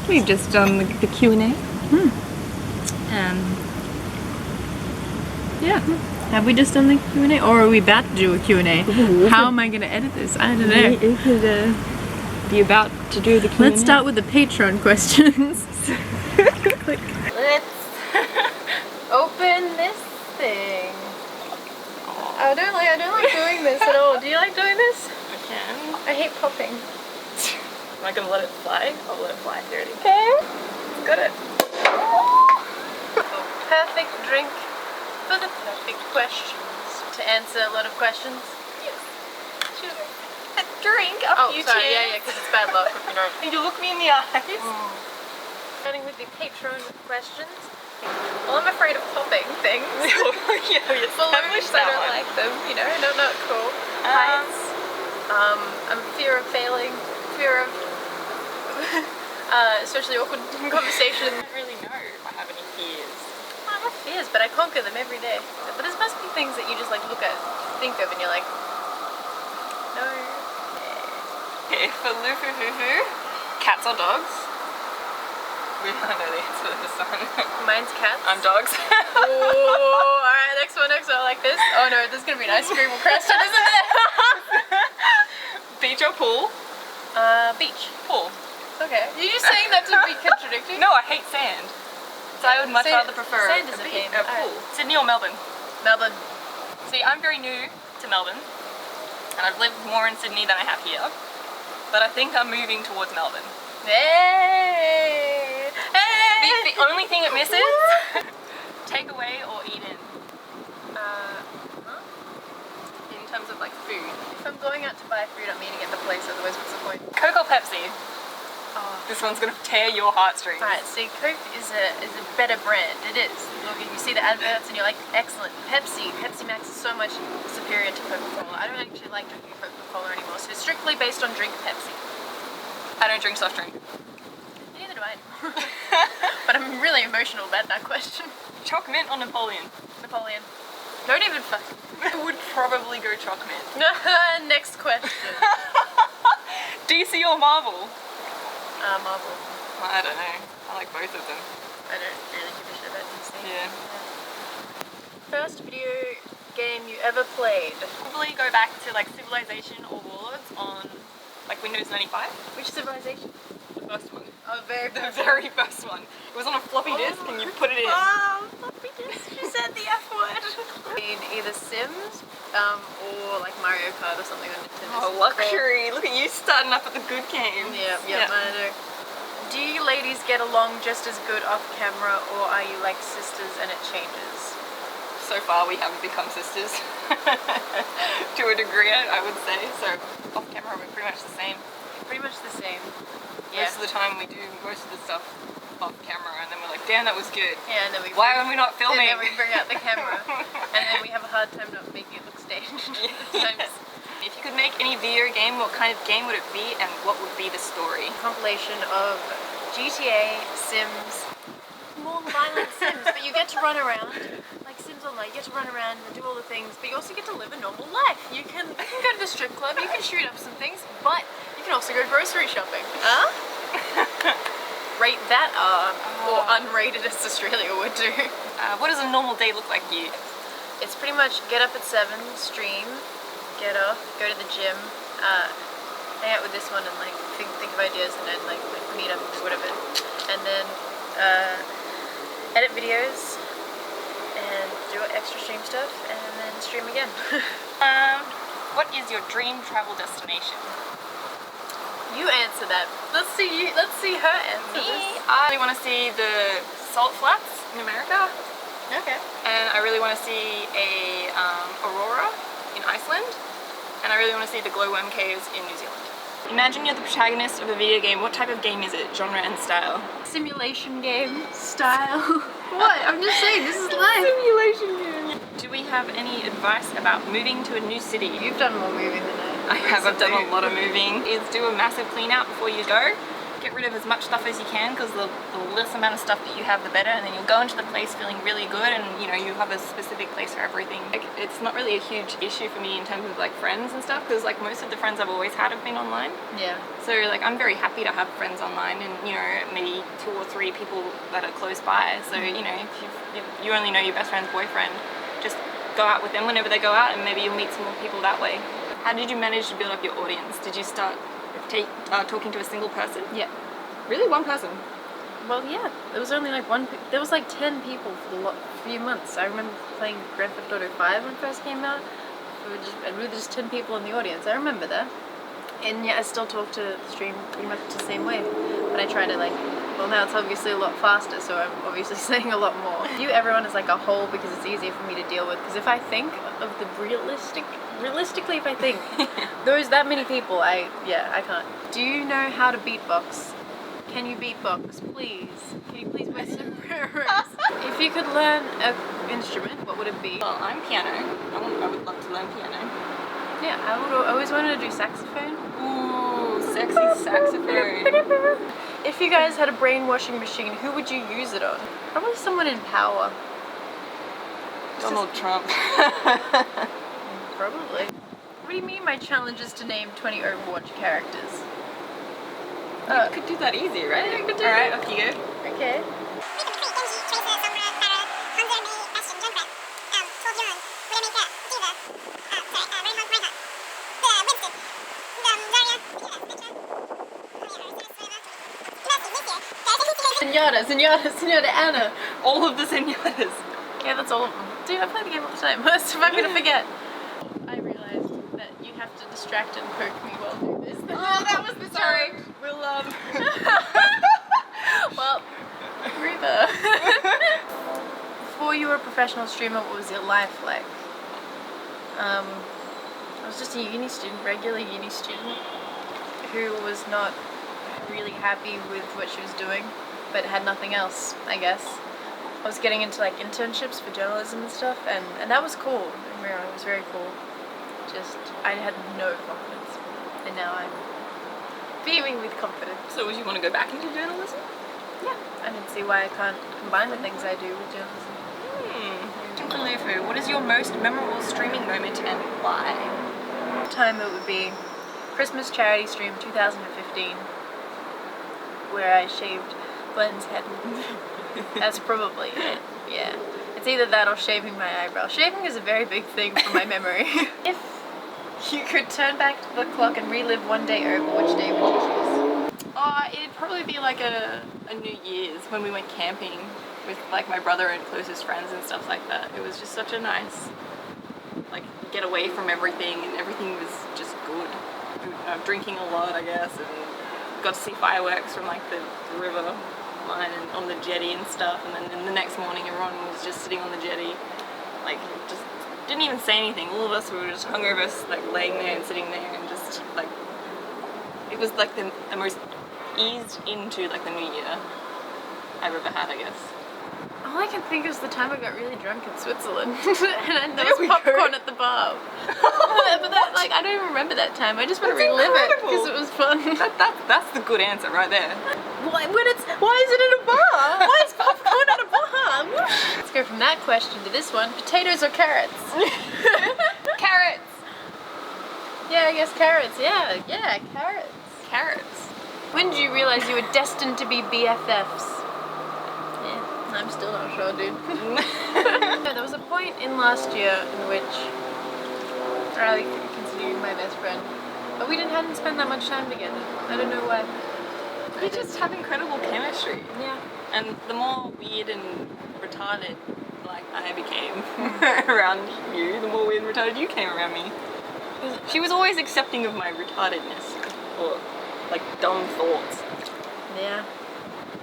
We've just done the Q&A. Yeah. Have we just done the Q&A? Or are we about to do a Q&A? How am I going to edit this? I don't know. You could be about to do the Q&A. Let's start with the Patreon questions. Click. Let's open this thing. I don't like doing this at all. Do you like doing this? I can. I hate popping. Am I going to let it fly? I'll let it fly. There it is. Okay. Got it. Perfect drink for the perfect questions. To answer a lot of questions. Yes. A drink. A few sorry. cheers. Yeah, because it's bad luck if you don't. And you look me in the eyes. Starting with the Patreon questions. Well, I'm afraid of popping things. Yeah, we established Balloons, I that don't one. like them, you know, not cool. Heights. I'm fear of failing, fear of socially awkward conversation. I don't really know if I have any fears. I have fears, but I conquer them every day. But there must be things that you just like look at, think of, and you're like, no. Okay, for Lufu-Fufu, cats or dogs? We don't know the answer to this one. Mine's cats. I'm dogs. Oh, alright, next one, I like this. Oh no, this is gonna be an ice cream question, isn't it? Beach or pool? Beach. Pool. Okay. You're just saying that to be contradicting? No, I hate sand. So I would much rather prefer sand is a okay. pool. Sydney or Melbourne? Melbourne. See, I'm very new to Melbourne, and I've lived more in Sydney than I have here, but I think I'm moving towards Melbourne. Hey! Hey! The only thing it misses, take away or eat in. In terms of like food. If I'm going out to buy food, I'm eating at the place, otherwise what's the point? Coke or Pepsi? Oh. This one's gonna tear your heartstrings. Alright, see, Coke is a better brand. It is. Look, you see the adverts and you're like, excellent. Pepsi Max is so much superior to Coca-Cola. I don't actually like drinking Coca-Cola anymore, so it's strictly based on drink Pepsi. I don't drink soft drink. Neither do I. But I'm really emotional about that question. Choc mint or Napoleon? Napoleon. Don't even fuck. I would probably go choc mint. Next question. DC or Marvel? Marvel. I don't know. I like both of them. I don't really give a shit about DC. Yeah. First video game you ever played? Probably go back to like Civilization or Warlords on like Windows 95. Which Civilization? The first one. Oh, The very first one. It was on a floppy disk and you put it in. Oh, floppy disk. You said the F word. In either Sims or like Mario Kart or something on Nintendo. Oh, luxury. Look at you starting up at the good game. Yeah, I know. Do you ladies get along just as good off camera, or are you like sisters and it changes? So far we haven't become sisters. To a degree, I would say. So off camera we're pretty much the same. Pretty much the same. Yeah. Most of the time we do most of the stuff off camera and then we're like, damn, that was good. Yeah, and then why are we not filming? And then we bring out the camera. And then we have a hard time not making it look staged. Yes. If you could make any video game, what kind of game would it be and what would be the story? Compilation of GTA, Sims, more violent Sims, but you get to run around, like Sims Online, you get to run around and do all the things, but you also get to live a normal life. You can go to the strip club, you can shoot up some things, but you can also go grocery shopping. Huh? Rate that or unrated as Australia would do. What does a normal day look like to you? It's pretty much get up at 7, stream, get off, go to the gym, hang out with this one and like think of ideas and then like meet up and do whatever. And then edit videos and do extra stream stuff and then stream again. What is your dream travel destination? You answer that. Let's see her answer this. I really want to see the salt flats in America. Okay. And I really want to see a aurora in Iceland. And I really want to see the glowworm caves in New Zealand. Imagine you're the protagonist of a video game. What type of game is it? Genre and style? Simulation game style. What? I'm just saying, this is life. Simulation game. Do we have any advice about moving to a new city? You've done more moving than I have. I've done a lot of moving. Is do a massive clean out before you go. get rid of as much stuff as you can, because the less amount of stuff that you have, the better, and then you'll go into the place feeling really good, and you know, you have a specific place for everything. Like, it's not really a huge issue for me in terms of like friends and stuff, because like most of the friends I've always had have been online. Yeah. So like I'm very happy to have friends online, and you know, maybe 2 or 3 people that are close by. So you know, if you only know your best friend's boyfriend, just go out with them whenever they go out, and maybe you'll meet some more people that way. How did you manage to build up your audience? Did you start talking to a single person? Yeah. Really? One person? Well, yeah. There was only like there was like 10 people for the few months. I remember playing Grand Theft Auto 5 when it first came out. And we were just 10 people in the audience. I remember that. And yeah, I still talk to the stream pretty much the same way. But I try to like, well, now it's obviously a lot faster, so I'm obviously saying a lot more. I view everyone as like a whole because it's easier for me to deal with. Because if I think of the realistically, if I think that many people, I can't. Do you know how to beatbox? Can you beatbox, please? Can you please wear sombreros? If you could learn an instrument, what would it be? Well, I'm piano. I would love to learn piano. Yeah, I always wanted to do saxophone. Ooh, sexy saxophone. If you guys had a brainwashing machine, who would you use it on? Probably someone in power. Donald Trump. Probably. What do you mean my challenge is to name 20 Overwatch characters? You could do that easy, right? Yeah, I could do Alright, that. off you go. Okay. Senora Anna. All of the senioritas. Yeah, that's all of them. Dude, I play the game all the time. Most if I'm gonna forget. I realized that you have to distract and poke me while I do this. Oh, that was the Sorry. challenge. We'll Well, Reba. Before you were a professional streamer, what was your life like? I was just a uni student, regular uni student, who was not really happy with what she was doing, but had nothing else, I guess. I was getting into like internships for journalism and stuff, and that was cool. It was very cool. Just, I had no confidence, and now I'm beaming with confidence. So would you want to go back into journalism? Yeah, I didn't see why I can't combine the things I do with journalism. What is your most memorable streaming moment and why? Time it would be Christmas charity stream 2015, where I shaved Glenn's head. That's probably it. Yeah, it's either that or shaving my eyebrow. Shaving is a very big thing from my memory. If you could turn back the clock and relive one day over, which day would you choose? It'd probably be like a New Year's when we went camping with like my brother and closest friends and stuff like that. It was just such a nice, like, get away from everything, and everything was just good. Drinking a lot, I guess, and got to see fireworks from like the river line and on the jetty and stuff, and then the next morning everyone was just sitting on the jetty, like, just didn't even say anything. All of us were just hungover, like laying there and sitting there, and just like, it was like the most eased into like the New Year I've ever had, I guess. All I can think is the time I got really drunk in Switzerland, and there was popcorn at the bar. But that, like, I don't even remember that time. I just want to relive it because it was fun. That's the good answer right there. Why is it at a bar? Why is popcorn at a bar? Let's go from that question to this one: potatoes or carrots? Carrots. Yeah, I guess carrots. Yeah, carrots. Carrots. When did you realize you were destined to be BFFs? I'm still not sure, dude. There was a point in last year in which Riley considered you my best friend, but we hadn't spent that much time together. I don't know why. We just have incredible chemistry. Yeah. And the more weird and retarded like I became around you, the more weird and retarded you came around me. She was always accepting of my retardedness or like dumb thoughts. Yeah.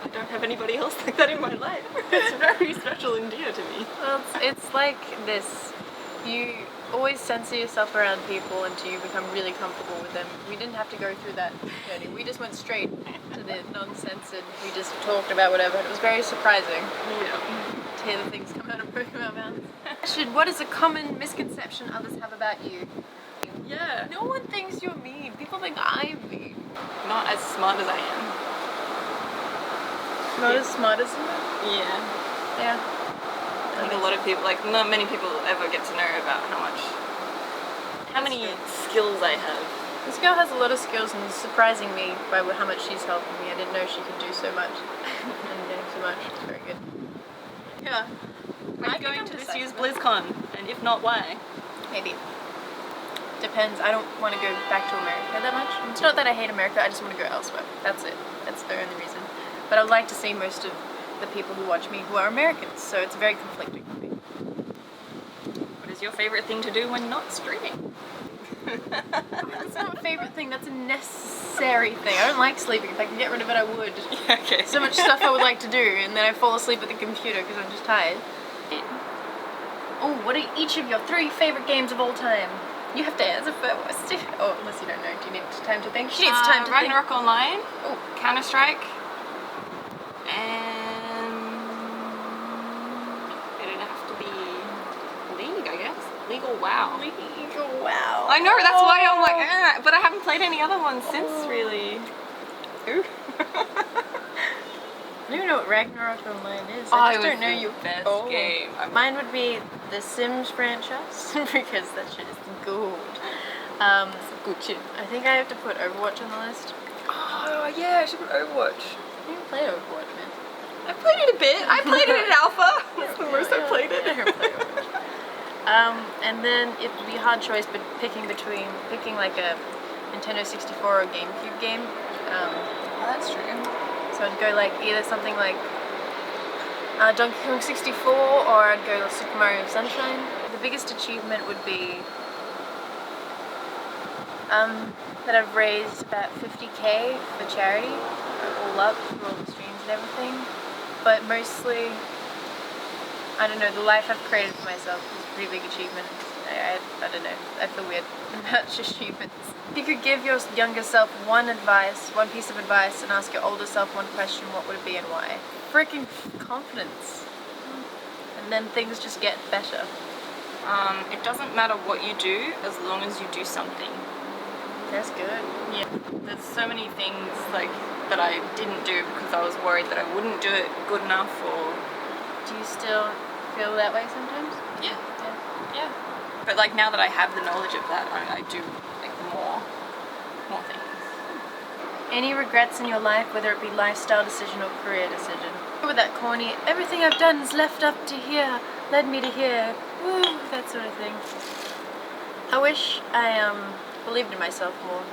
I don't have anybody else like that in my life. It's very special and dear to me. Well, it's like this. You always censor yourself around people until you become really comfortable with them. We didn't have to go through that journey. We just went straight to the non-censored. We just talked about whatever. It was very surprising to hear the things come out of both of our mouths. What is a common misconception others have about you? Yeah. No one thinks you're mean. People think I'm mean. Not as smart as I am. Not as smart as them. Yeah. Yeah. I think a lot of people, like, not many people ever get to know about how many skills I have. This girl has a lot of skills and is surprising me by how much she's helping me. I didn't know she could do so much and doing so much. It's very good. Yeah. Are you going to this year's BlizzCon? And if not, why? Maybe. Depends. I don't want to go back to America that much. It's not that I hate America, I just want to go elsewhere. That's it. That's the only reason. But I would like to see most of the people who watch me who are Americans, so it's very conflicting for me. What is your favorite thing to do when not streaming? That's not a favorite thing, that's a necessary thing. I don't like sleeping. If I could get rid of it, I would. Okay. So much stuff I would like to do, and then I fall asleep at the computer because I'm just tired. Oh, what are each of your 3 favorite games of all time? You have to answer first. Oh, unless you don't know. Do you need time to think? She needs time to think. Ragnarok Online, Oh, Counter-Strike, and it'd have to be League, I guess. League or WoW. League, wow. I know, that's why I'm like, but I haven't played any other ones since, really. Ooh. I don't even know what Ragnarok Online is. Oh, I it just was don't know the you. best game. Mine would be the Sims franchise because that shit is good. Good shit. I think I have to put Overwatch on the list. Oh, yeah, I should put Overwatch. I haven't played Overwatch, man. I played it a bit. I played it in Alpha. That's the most I played it. I haven't played Overwatch. And then it would be a hard choice, but picking like a Nintendo 64 or GameCube game. Oh, that's true. So I'd go like either something like Donkey Kong 64, or I'd go Super Mario Sunshine. The biggest achievement would be that I've raised about 50k for charity, all up for all the streams and everything. But mostly, I don't know, the life I've created for myself is a pretty big achievement. I don't know, I feel weird about achievements. If you could give your younger self one piece of advice, and ask your older self one question, what would it be and why? Freaking confidence. And then things just get better. It doesn't matter what you do as long as you do something. That's good. Yeah. There's so many things like that I didn't do because I was worried that I wouldn't do it good enough, or... Do you still feel that way sometimes? Yeah. Yeah. But like now that I have the knowledge of that, I do like more things. Any regrets in your life, whether it be lifestyle decision or career decision? With that corny, everything I've done is left up to here, led me to here, woo, that sort of thing. I wish I believed in myself more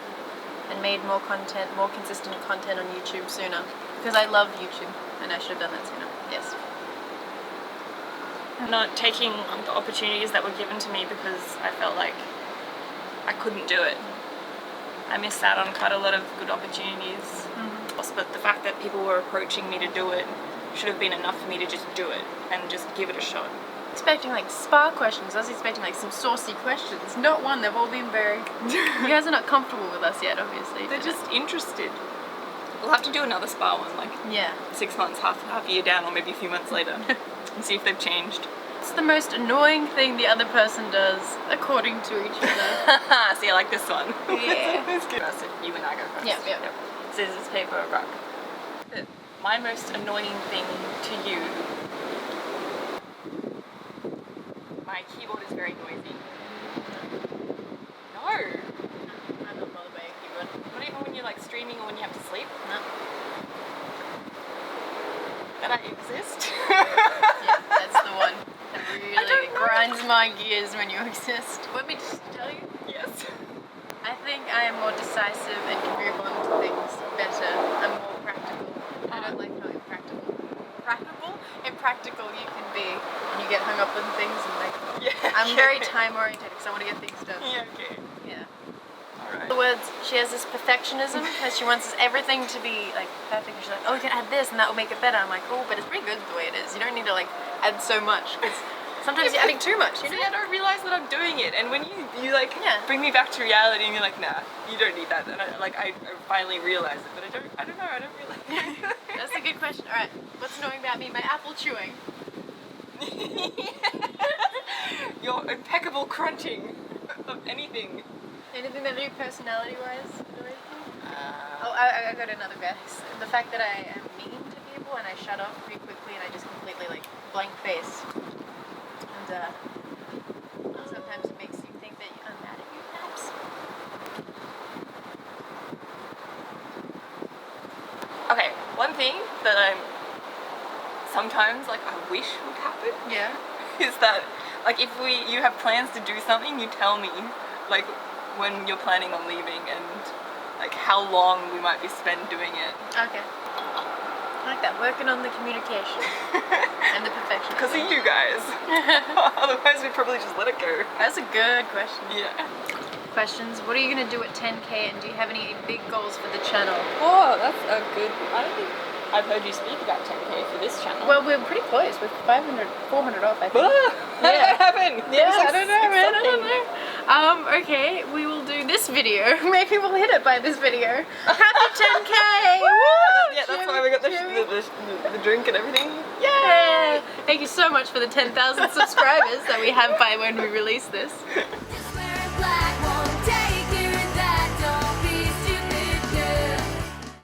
and made more consistent content on YouTube sooner, because I love YouTube and I should have done that sooner. Yes. Not taking the opportunities that were given to me because I felt like I couldn't do it. I missed out on quite a lot of good opportunities. But the fact that people were approaching me to do it should have been enough for me to just do it and just give it a shot. Expecting like spa questions. I was expecting like some saucy questions. Not one. They've all been very. You guys are not comfortable with us yet, obviously. They're just interested. We'll have to do another spa one, like 6 months, half a year down, or maybe a few months later, and see if they've changed. It's the most annoying thing the other person does, according to each other. See, I like this one. Yeah. It's good. So you and I go first. Yep. Scissors, paper, rock. My most annoying thing to you. My keyboard is very noisy. No. I'm not bothered by a keyboard. Not even when you're like streaming or when you have to sleep. No. That I exist. Yeah, that's the one. That really grinds my gears when you exist. Want me to just tell you? Yes. I think I am more decisive and can move on to things better. I'm more practical. I don't like how impractical you can be, and you get hung up on things and like. Yeah. I'm very time oriented because I want to get things done. Yeah. Okay. Yeah. Alright. In other words, she has this perfectionism because she wants everything to be like perfect. She's like, oh, you can add this and that will make it better. I'm like, oh, but it's pretty good the way it is. You don't need to like add so much because sometimes you're adding too much. You know? See, I don't realize that I'm doing it, and when you like bring me back to reality, and you're like, nah, you don't need that. And I finally realize it, but I don't know, I don't realize it. That's a good question. All right, what's annoying about me? My apple chewing. Your impeccable crunching of anything. Anything that I do personality-wise? I got another guess. The fact that I am mean to people. people and I shut off pretty quickly and I just completely like blank face. And sometimes it makes you think that I'm mad at you, perhaps. Okay, one thing that I'm sometimes like I wish would happen Yeah. is that like if you have plans to do something, you tell me like when you're planning on leaving and like how long we might be spent doing it. Okay. I like that. Working on the communication and the perfection. Because of you guys. Otherwise we'd probably just let it go. That's a good question. Yeah. Questions. What are you going to do at 10K and do you have any big goals for the channel? Oh, that's a good... I don't think I've heard you speak about 10K for this channel. Well, we're pretty close. We're 400 off, I think. How did that happen? Yeah, It was like I don't know, man. I don't something. know. Okay, we will do this video. Maybe we'll hit it by this video. Happy 10K! Woo! Yeah, that's why we got the drink and everything. Yay! Thank you so much for the 10,000 subscribers that we have by when we release this.